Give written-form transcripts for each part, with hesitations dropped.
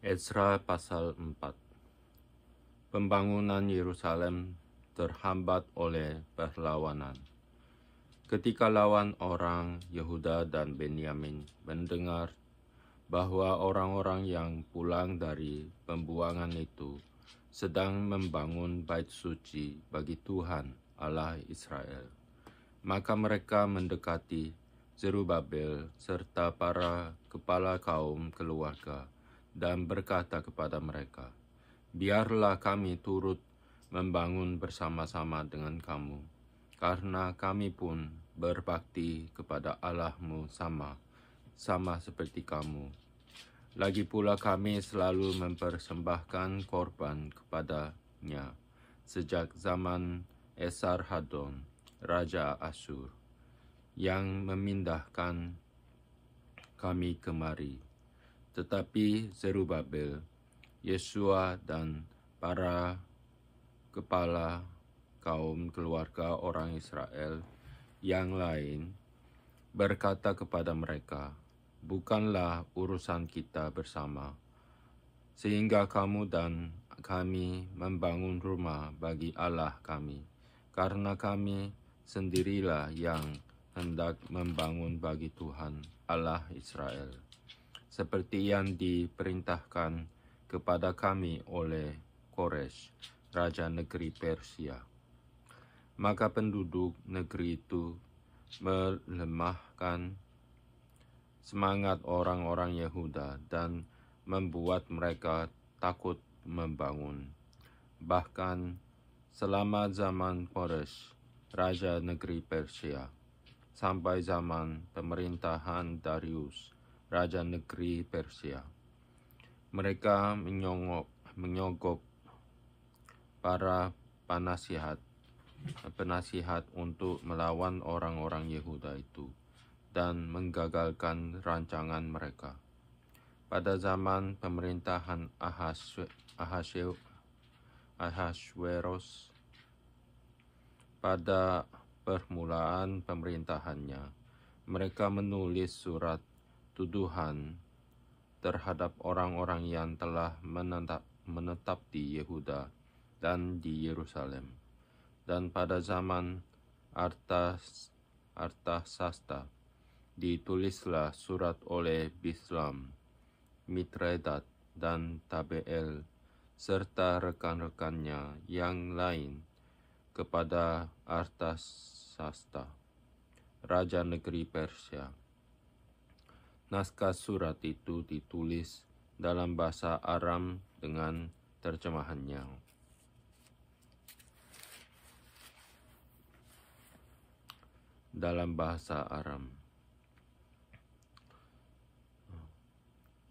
Ezra pasal 4. Pembangunan Yerusalem terhambat oleh perlawanan. Ketika lawan orang Yehuda dan Benyamin mendengar bahwa orang-orang yang pulang dari pembuangan itu sedang membangun bait suci bagi Tuhan Allah Israel, maka mereka mendekati Zerubabel serta para kepala kaum keluarga dan berkata kepada mereka, "Biarlah kami turut membangun bersama-sama dengan kamu, karena kami pun berbakti kepada Allahmu sama seperti kamu. Lagi pula kami selalu mempersembahkan korban kepadanya sejak zaman Esarhadon, Raja Asyur, yang memindahkan kami kemari. Tetapi Zerubabel, Yesua, dan para kepala kaum keluarga orang Israel yang lain berkata kepada mereka, bukanlah urusan kita bersama, sehingga kamu dan kami membangun rumah bagi Allah kami, karena kami sendirilah yang hendak membangun bagi Tuhan Allah Israel, seperti yang diperintahkan kepada kami oleh Koresh, raja negeri Persia." Maka penduduk negeri itu melemahkan semangat orang-orang Yehuda dan membuat mereka takut membangun. Bahkan selama zaman Koresh, raja negeri Persia, sampai zaman pemerintahan Darius, raja negeri Persia, mereka menyogok para penasihat untuk melawan orang-orang Yehuda itu dan menggagalkan rancangan mereka. Pada zaman pemerintahan Ahasweros, pada permulaan pemerintahannya, mereka menulis surat tuduhan terhadap orang-orang yang telah menetap di Yehuda dan di Yerusalem. Dan pada zaman Artasasta, ditulislah surat oleh Bislam, Mitredat, dan Tabeel, serta rekan-rekannya yang lain kepada Artasasta, raja negeri Persia. Naskah surat itu ditulis dalam bahasa Aram dengan terjemahannya. Dalam bahasa Aram,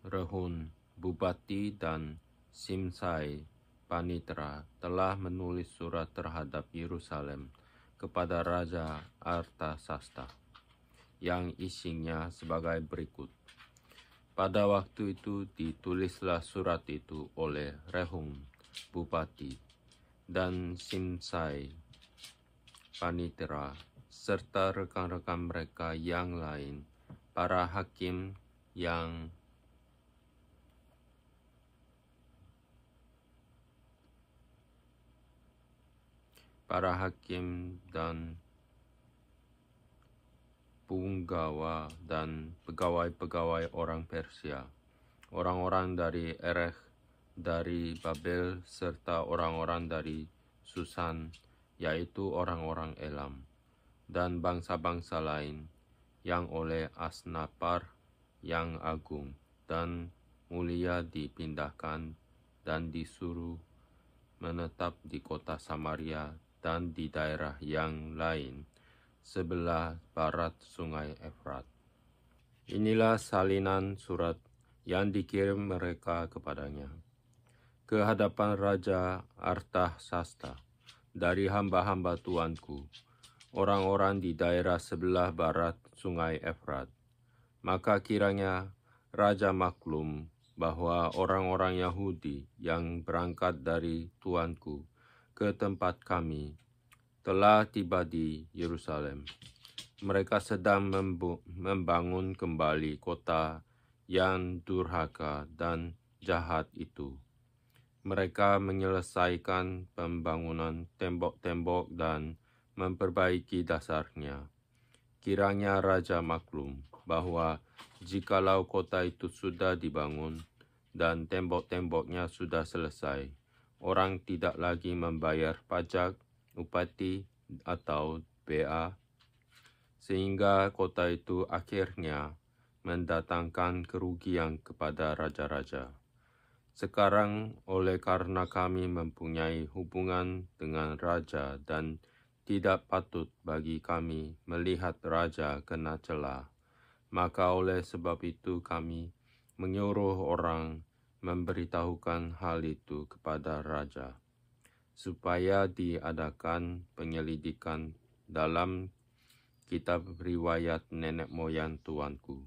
Rehun, bupati, dan Simsai, panitera, telah menulis surat terhadap Yerusalem kepada Raja Artasasta, yang isinya sebagai berikut. Pada waktu itu ditulislah surat itu oleh Rehum, bupati, dan Simsai, panitera, serta rekan-rekan mereka yang lain, para hakim dan punggawa dan pegawai-pegawai orang Persia, orang-orang dari Erech, dari Babel, serta orang-orang dari Susan, yaitu orang-orang Elam, dan bangsa-bangsa lain yang oleh Asnapar yang agung dan mulia dipindahkan dan disuruh menetap di kota Samaria dan di daerah yang lain sebelah barat sungai Efrat. Inilah salinan surat yang dikirim mereka kepadanya. Ke hadapan Raja Artasasta, dari hamba-hamba tuanku, orang-orang di daerah sebelah barat sungai Efrat. Maka kiranya Raja maklum bahwa orang-orang Yahudi yang berangkat dari tuanku ke tempat kami telah tiba di Yerusalem. Mereka sedang membangun kembali kota yang durhaka dan jahat itu. Mereka menyelesaikan pembangunan tembok-tembok dan memperbaiki dasarnya. Kiranya Raja maklum bahwa jikalau kota itu sudah dibangun dan tembok-temboknya sudah selesai, orang tidak lagi membayar pajak, upati, atau bea, sehingga kota itu akhirnya mendatangkan kerugian kepada raja-raja. Sekarang oleh karena kami mempunyai hubungan dengan raja dan tidak patut bagi kami melihat raja kena cela, maka oleh sebab itu kami menyuruh orang memberitahukan hal itu kepada raja, supaya diadakan penyelidikan dalam kitab riwayat nenek moyang tuanku.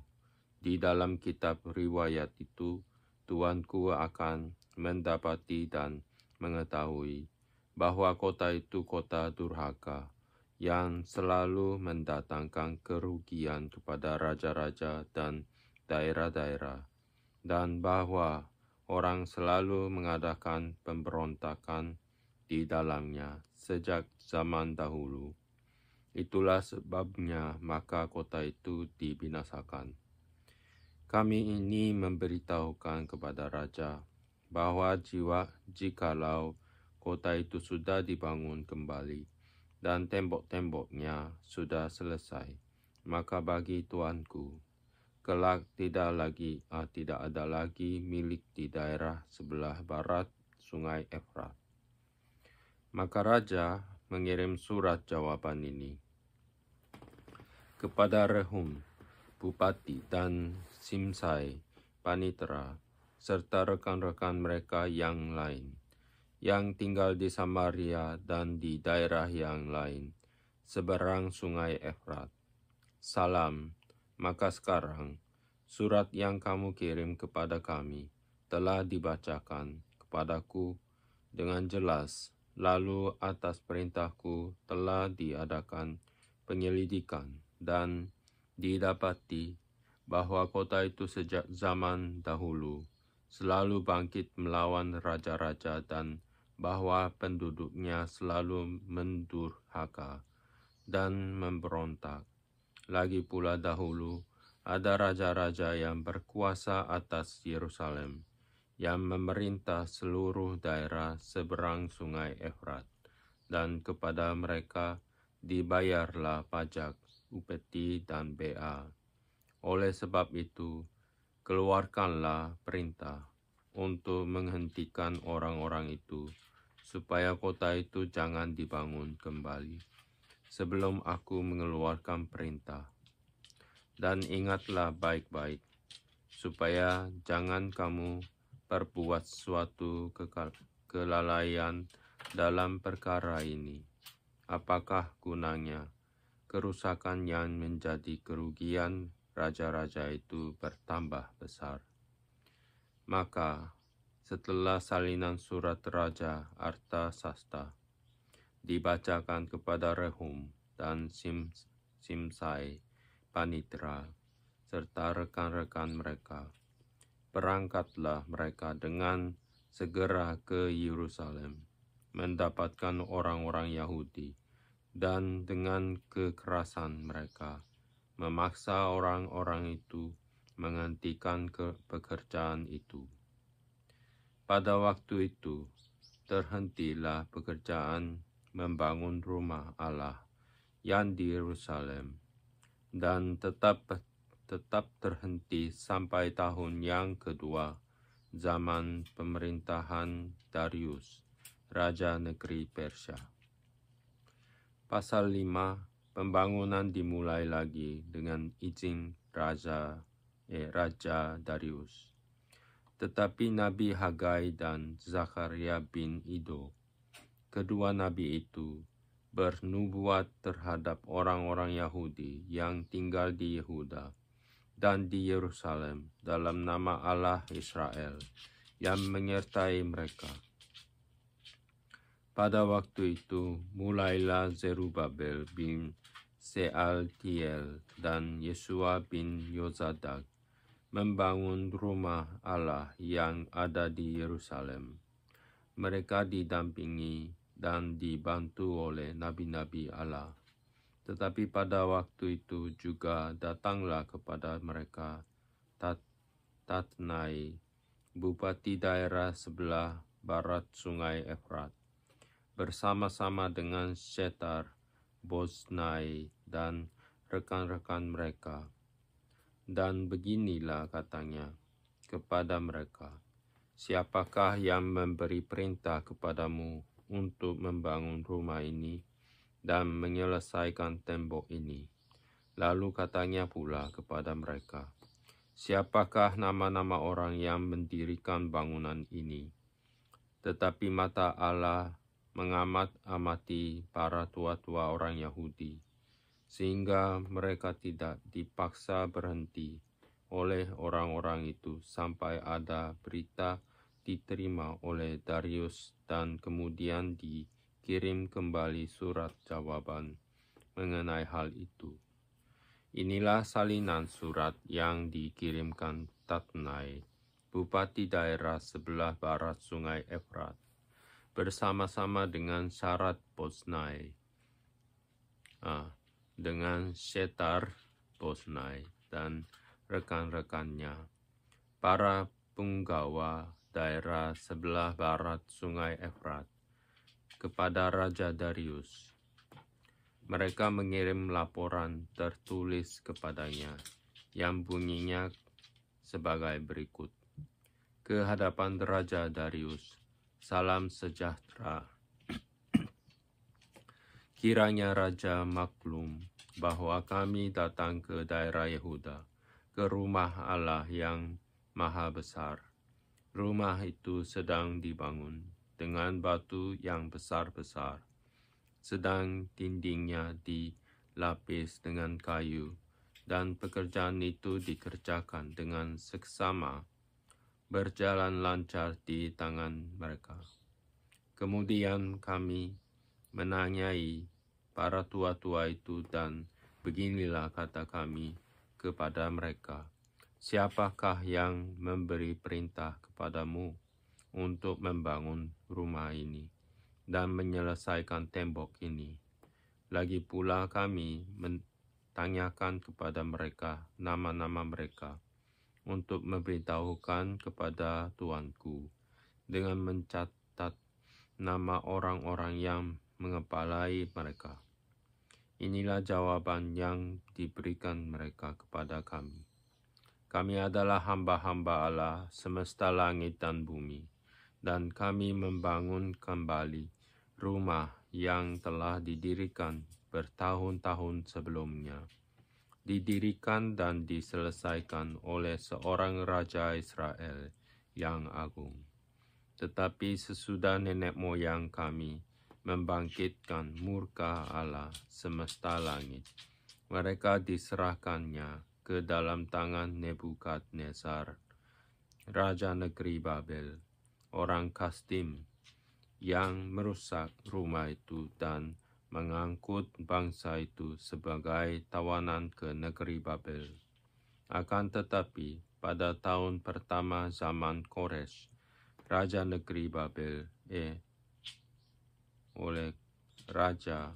Di dalam kitab riwayat itu, tuanku akan mendapati dan mengetahui bahwa kota itu kota durhaka yang selalu mendatangkan kerugian kepada raja-raja dan daerah-daerah, dan bahwa orang selalu mengadakan pemberontakan di dalamnya sejak zaman dahulu. Itulah sebabnya maka kota itu dibinasakan. Kami ini memberitahukan kepada raja bahwa jikalau kota itu sudah dibangun kembali dan tembok-temboknya sudah selesai, maka bagi tuanku, kelak tidak ada lagi milik di daerah sebelah barat Sungai Efrat. Maka raja mengirim surat jawaban ini kepada Rehum, Bupati, dan Simsai, Panitera, serta rekan-rekan mereka yang lain, yang tinggal di Samaria dan di daerah yang lain, seberang Sungai Efrat. Salam, maka sekarang surat yang kamu kirim kepada kami telah dibacakan kepadaku dengan jelas, lalu atas perintahku telah diadakan penyelidikan dan didapati bahwa kota itu sejak zaman dahulu selalu bangkit melawan raja-raja dan bahwa penduduknya selalu mendurhaka dan memberontak. Lagi pula dahulu ada raja-raja yang berkuasa atas Yerusalem, yang memerintah seluruh daerah seberang Sungai Efrat, dan kepada mereka dibayarlah pajak, upeti, dan bea. Oleh sebab itu, keluarkanlah perintah untuk menghentikan orang-orang itu, supaya kota itu jangan dibangun kembali, sebelum aku mengeluarkan perintah. Dan ingatlah baik-baik, supaya jangan kamu perbuat suatu kelalaian dalam perkara ini. Apakah gunanya kerusakan yang menjadi kerugian raja-raja itu bertambah besar? Maka setelah salinan surat Raja Artasasta dibacakan kepada Rehum dan Simsai, Panitera, serta rekan-rekan mereka, berangkatlah mereka dengan segera ke Yerusalem, mendapatkan orang-orang Yahudi, dan dengan kekerasan mereka memaksa orang-orang itu menghentikan pekerjaan itu. Pada waktu itu, terhentilah pekerjaan membangun rumah Allah yang di Yerusalem, dan tetap terhenti sampai tahun yang kedua zaman pemerintahan Darius, Raja Negeri Persia. Pasal 5, pembangunan dimulai lagi dengan izin Raja Darius. Tetapi Nabi Hagai dan Zakaria bin Iddo, kedua nabi itu, bernubuat terhadap orang-orang Yahudi yang tinggal di Yehuda dan di Yerusalem dalam nama Allah Israel yang menyertai mereka. Pada waktu itu mulailah Zerubabel bin Sealtiel dan Yesua bin Yozadak membangun rumah Allah yang ada di Yerusalem. Mereka didampingi dan dibantu oleh nabi-nabi Allah. Tetapi pada waktu itu juga datanglah kepada mereka Tatnai, bupati daerah sebelah barat sungai Efrat, bersama-sama dengan Shetar, Boznai, dan rekan-rekan mereka. Dan beginilah katanya kepada mereka, siapakah yang memberi perintah kepadamu untuk membangun rumah ini dan menyelesaikan tembok ini? Lalu katanya pula kepada mereka, siapakah nama-nama orang yang mendirikan bangunan ini? Tetapi mata Allah mengamat-amati para tua-tua orang Yahudi, sehingga mereka tidak dipaksa berhenti oleh orang-orang itu sampai ada berita diterima oleh Darius dan kemudian dikirim kembali surat jawaban mengenai hal itu. Inilah salinan surat yang dikirimkan Tatnai, bupati daerah sebelah barat sungai Efrat, bersama-sama dengan syarat Boznai, dengan Shetar Boznai dan rekan-rekannya, para penggawa daerah sebelah barat sungai Efrat, kepada Raja Darius. Mereka mengirim laporan tertulis kepadanya yang bunyinya sebagai berikut. Ke hadapan Raja Darius, salam sejahtera. Kiranya Raja maklum bahwa kami datang ke daerah Yehuda, ke rumah Allah yang maha besar. Rumah itu sedang dibangun dengan batu yang besar-besar, sedang dindingnya dilapis dengan kayu, dan pekerjaan itu dikerjakan dengan seksama, berjalan lancar di tangan mereka. Kemudian kami menanyai para tua-tua itu, dan beginilah kata kami kepada mereka, siapakah yang memberi perintah kepadamu untuk membangun rumah ini dan menyelesaikan tembok ini? Lagi pula kami menanyakan kepada mereka nama-nama mereka untuk memberitahukan kepada tuanku dengan mencatat nama orang-orang yang mengepalai mereka. Inilah jawaban yang diberikan mereka kepada kami. Kami adalah hamba-hamba Allah semesta langit dan bumi, dan kami membangun kembali rumah yang telah didirikan bertahun-tahun sebelumnya, didirikan dan diselesaikan oleh seorang Raja Israel yang agung. Tetapi sesudah nenek moyang kami membangkitkan murka Allah semesta langit, mereka diserahkannya ke dalam tangan Nebukadnezar, Raja negeri Babel, orang Kasdim, yang merusak rumah itu dan mengangkut bangsa itu sebagai tawanan ke negeri Babel. Akan tetapi pada tahun pertama zaman Kores, Raja negeri Babel, oleh Raja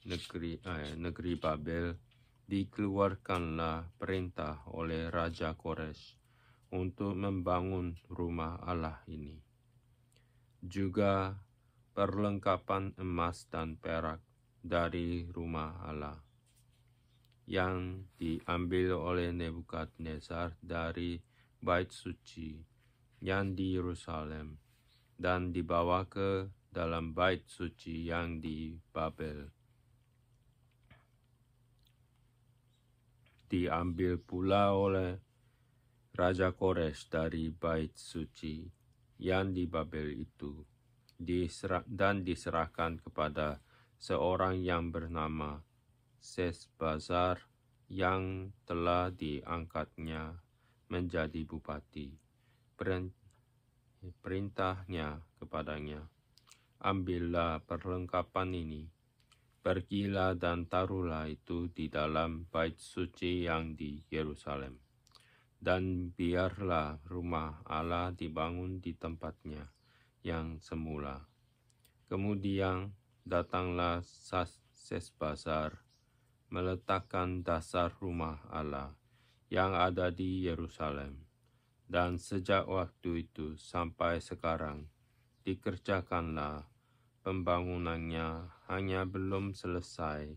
negeri Babel, dikeluarkanlah perintah oleh Raja Kores untuk membangun rumah Allah ini. Juga perlengkapan emas dan perak dari rumah Allah yang diambil oleh Nebukadnezar dari bait suci yang di Yerusalem dan dibawa ke dalam bait suci yang di Babel. Diambil pula oleh Raja Kores dari bait suci yang di Babel itu, dan diserahkan kepada seorang yang bernama Sesbazar yang telah diangkatnya menjadi bupati. Perintahnya kepadanya, ambillah perlengkapan ini, pergilah dan taruhlah itu di dalam bait suci yang di Yerusalem. Dan biarlah rumah Allah dibangun di tempatnya yang semula. Kemudian datanglah Sesbazar meletakkan dasar rumah Allah yang ada di Yerusalem. Dan sejak waktu itu sampai sekarang dikerjakanlah pembangunannya, hanya belum selesai.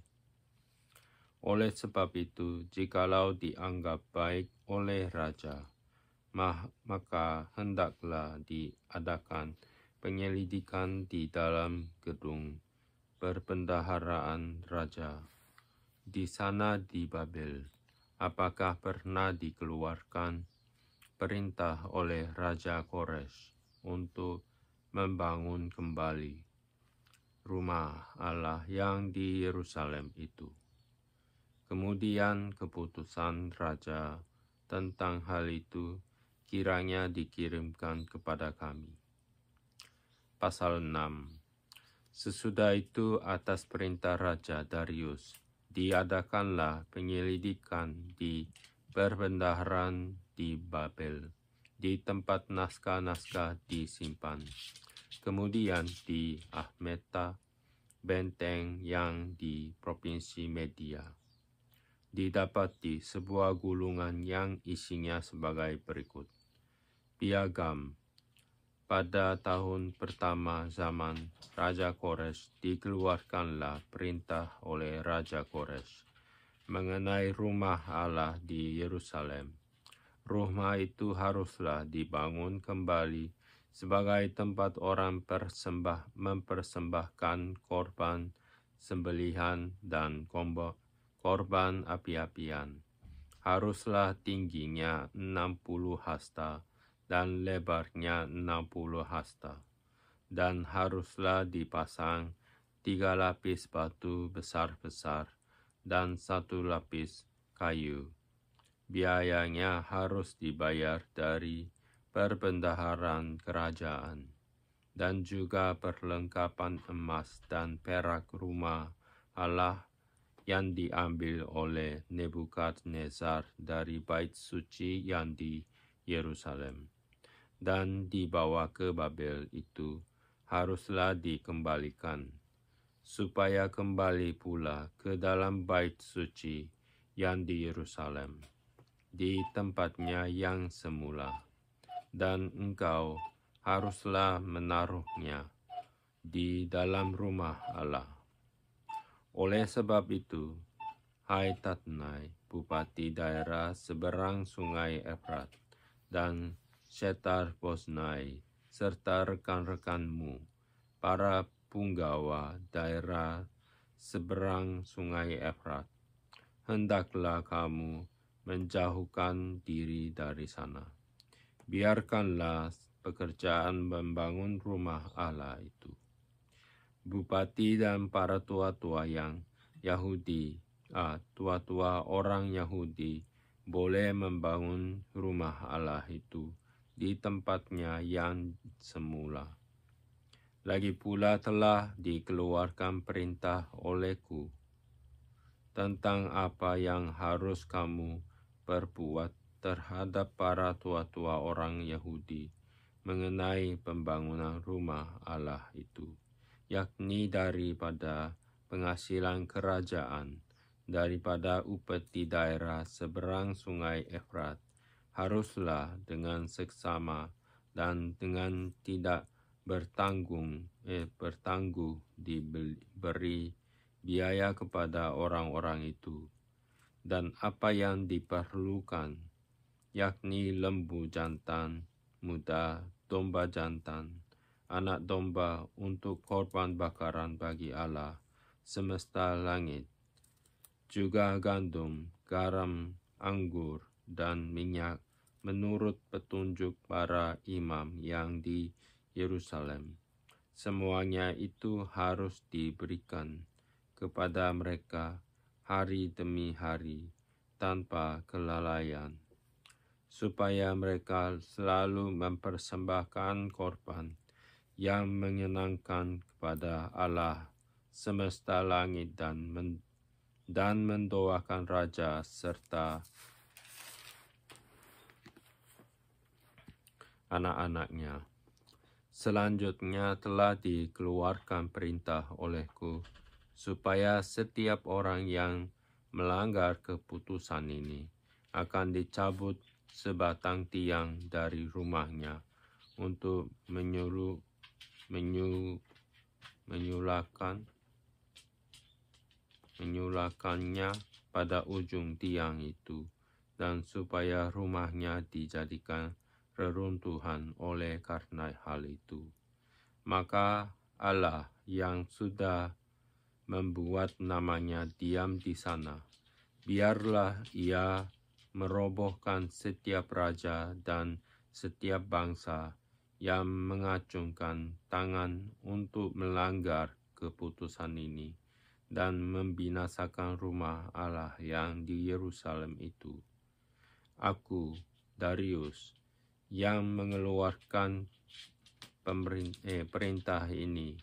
Oleh sebab itu, jikalau dianggap baik oleh raja, maka hendaklah diadakan penyelidikan di dalam gedung perbendaharaan raja. Di sana di Babel, apakah pernah dikeluarkan perintah oleh Raja Kores untuk membangun kembali rumah Allah yang di Yerusalem itu? Kemudian keputusan raja tentang hal itu kiranya dikirimkan kepada kami. Pasal 6. Sesudah itu atas perintah Raja Darius, diadakanlah penyelidikan di perbendaharaan di Babel, di tempat naskah-naskah disimpan. Kemudian di Ahmeta, benteng yang di provinsi Media, didapati sebuah gulungan yang isinya sebagai berikut. Piagam. Pada tahun pertama zaman Raja Kores dikeluarkanlah perintah oleh Raja Kores mengenai rumah Allah di Yerusalem. Rumah itu haruslah dibangun kembali sebagai tempat orang mempersembahkan korban sembelihan dan korban api-apian. Haruslah tingginya 60 hasta dan lebarnya 60 hasta, dan haruslah dipasang 3 lapis batu besar-besar dan 1 lapis kayu. Biayanya harus dibayar dari perbendaharaan kerajaan, dan juga perlengkapan emas dan perak rumah Allah yang diambil oleh Nebukadnezar dari bait suci yang di Yerusalem dan dibawa ke Babel itu haruslah dikembalikan, supaya kembali pula ke dalam bait suci yang di Yerusalem, di tempatnya yang semula, dan engkau haruslah menaruhnya di dalam rumah Allah. Oleh sebab itu, hai Tatnai, bupati daerah seberang sungai Efrat, dan Setar-Boznai, serta rekan-rekanmu, para punggawa daerah seberang sungai Efrat, hendaklah kamu menjauhkan diri dari sana. Biarkanlah pekerjaan membangun rumah Allah itu. Bupati dan para tua-tua yang Yahudi, tua-tua orang Yahudi, boleh membangun rumah Allah itu di tempatnya yang semula. Lagi pula telah dikeluarkan perintah olehku tentang apa yang harus kamu perbuat terhadap para tua-tua orang Yahudi mengenai pembangunan rumah Allah itu, yakni daripada penghasilan kerajaan, daripada upeti daerah seberang sungai Efrat, haruslah dengan seksama dan dengan tidak bertangguh diberi biaya kepada orang-orang itu, dan apa yang diperlukan, yakni lembu jantan muda, domba jantan, anak domba untuk korban bakaran bagi Allah semesta langit, juga gandum, garam, anggur, dan minyak, menurut petunjuk para imam yang di Yerusalem. Semuanya itu harus diberikan kepada mereka hari demi hari tanpa kelalaian, supaya mereka selalu mempersembahkan korban yang menyenangkan kepada Allah semesta langit dan mendoakan raja serta anak-anaknya. Selanjutnya telah dikeluarkan perintah olehku supaya setiap orang yang melanggar keputusan ini akan dicabut sebatang tiang dari rumahnya untuk menyulakannya pada ujung tiang itu, dan supaya rumahnya dijadikan reruntuhan oleh karena hal itu. Maka Allah yang sudah membuat namanya diam di sana, biarlah ia merobohkan setiap raja dan setiap bangsa yang mengacungkan tangan untuk melanggar keputusan ini dan membinasakan rumah Allah yang di Yerusalem itu. Aku, Darius, yang mengeluarkan perintah ini,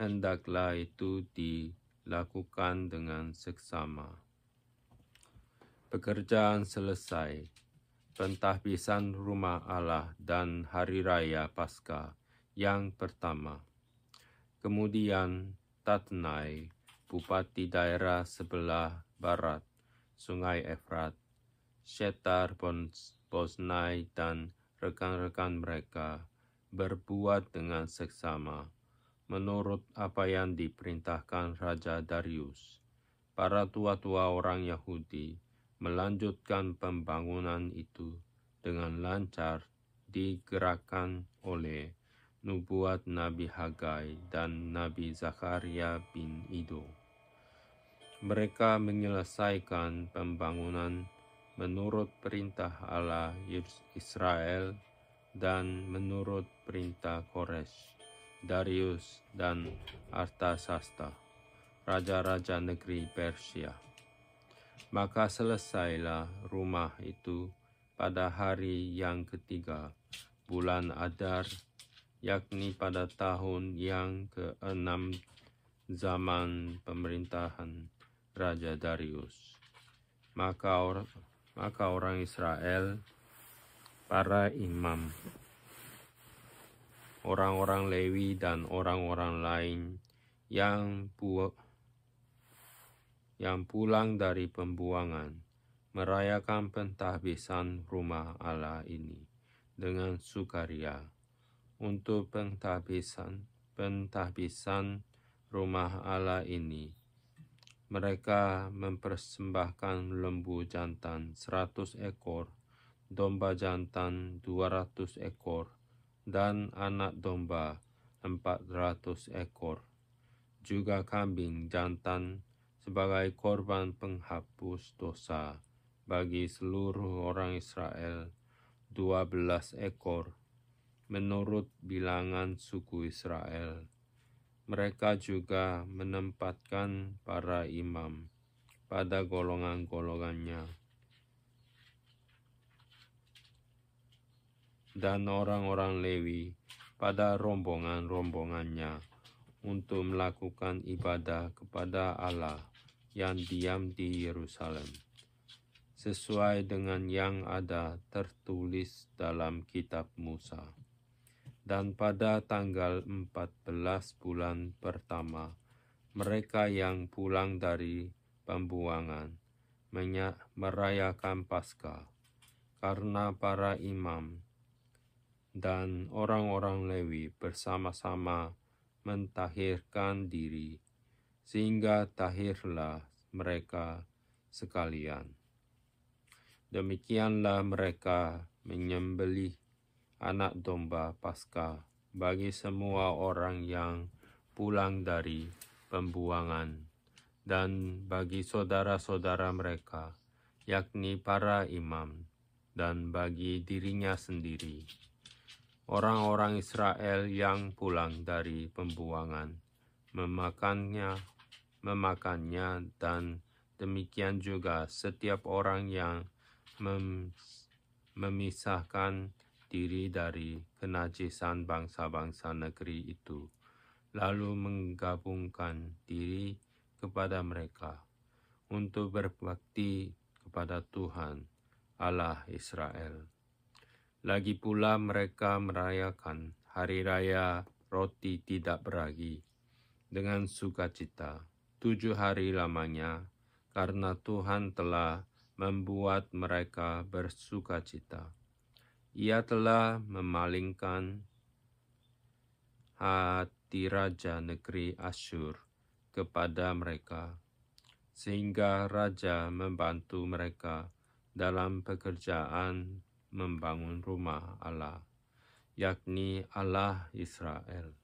hendaklah itu dilakukan dengan seksama. Pekerjaan selesai, pentahbisan rumah Allah dan hari raya Paskah yang pertama. Kemudian Tatnai, bupati daerah sebelah barat Sungai Efrat, Shetar-Boznai dan rekan-rekan mereka berbuat dengan seksama menurut apa yang diperintahkan Raja Darius. Para tua-tua orang Yahudi melanjutkan pembangunan itu dengan lancar, digerakkan oleh nubuat Nabi Hagai dan Nabi Zakaria bin Iddo. Mereka menyelesaikan pembangunan menurut perintah Allah Israel dan menurut perintah Koresh, Darius, dan Artasasta, raja-raja negeri Persia. Maka selesailah rumah itu pada hari yang ketiga, bulan Adar, yakni pada tahun yang ke-6 zaman pemerintahan Raja Darius. Maka orang Israel, para imam, orang-orang Lewi dan orang-orang lain yang pulang dari pembuangan merayakan pentahbisan rumah Allah ini dengan sukaria. Untuk pentahbisan rumah Allah ini, mereka mempersembahkan lembu jantan 100 ekor, domba jantan 200 ekor, dan anak domba 400 ekor. Juga kambing jantan sebagai korban penghapus dosa bagi seluruh orang Israel 12 ekor menurut bilangan suku Israel. Mereka juga menempatkan para imam pada golongan-golongannya dan orang-orang Lewi pada rombongan-rombongannya untuk melakukan ibadah kepada Allah yang diam di Yerusalem, sesuai dengan yang ada tertulis dalam kitab Musa. Dan pada tanggal 14 bulan pertama, mereka yang pulang dari pembuangan merayakan Paskah, karena para imam dan orang-orang Lewi bersama-sama mentahirkan diri, sehingga tahirlah mereka sekalian. Demikianlah mereka menyembelih anak domba Paskah bagi semua orang yang pulang dari pembuangan dan bagi saudara-saudara mereka, yakni para imam, dan bagi dirinya sendiri. Orang-orang Israel yang pulang dari pembuangan memakannya, dan demikian juga setiap orang yang memisahkan diri dari kenajisan bangsa-bangsa negeri itu lalu menggabungkan diri kepada mereka untuk berbakti kepada Tuhan Allah Israel. Lagi pula mereka merayakan hari raya roti tidak beragi dengan sukacita 7 hari lamanya, karena Tuhan telah membuat mereka bersukacita. Ia telah memalingkan hati raja negeri Asyur kepada mereka, sehingga raja membantu mereka dalam pekerjaan membangun rumah Allah, yakni Allah Israel.